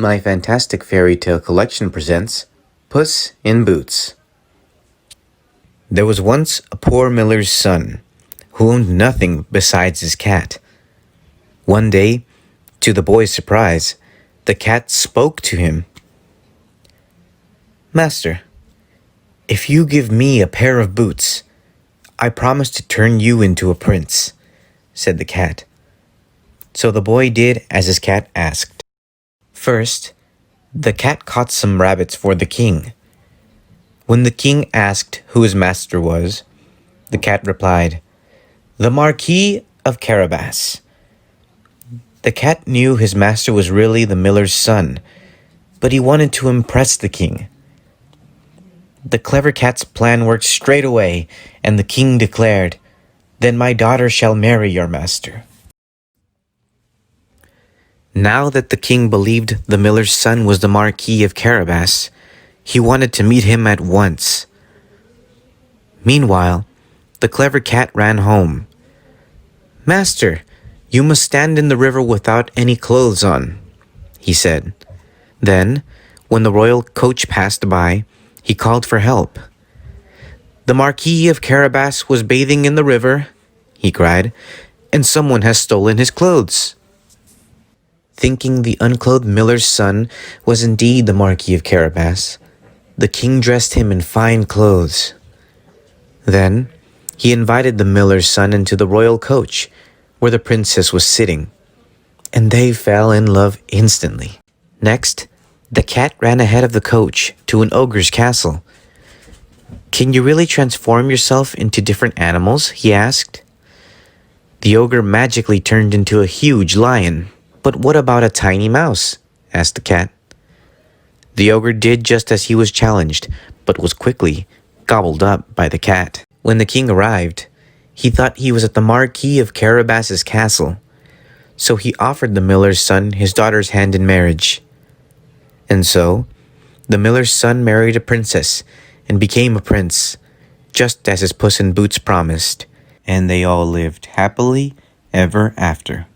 My fantastic fairy tale collection presents Puss in Boots. There was once a poor miller's son who owned nothing besides his cat. One day, to the boy's surprise, the cat spoke to him. "Master, if you give me a pair of boots, I promise to turn you into a prince," said the cat. So the boy did as his cat asked. First, the cat caught some rabbits for the king. When the king asked who his master was, the cat replied, "The Marquis of Carabas." The cat knew his master was really the miller's son, but he wanted to impress the king. The clever cat's plan worked straight away, and the king declared, "Then my daughter shall marry your master." Now that the king believed the miller's son was the Marquis of Carabas, he wanted to meet him at once. Meanwhile, the clever cat ran home. "Master, you must stand in the river without any clothes on," he said. Then, when the royal coach passed by, he called for help. "The Marquis of Carabas was bathing in the river," he cried, "and someone has stolen his clothes." Thinking the unclothed miller's son was indeed the Marquis of Carabas, the king dressed him in fine clothes. Then he invited the miller's son into the royal coach, where the princess was sitting, and they fell in love instantly. Next, the cat ran ahead of the coach to an ogre's castle. "Can you really transform yourself into different animals?" he asked. The ogre magically turned into a huge lion. "But what about a tiny mouse?" asked the cat. The ogre did just as he was challenged, but was quickly gobbled up by the cat. When the king arrived, he thought he was at the Marquis of Carabas's castle, so he offered the miller's son his daughter's hand in marriage. And so, the miller's son married a princess and became a prince, just as his Puss in Boots promised, and they all lived happily ever after.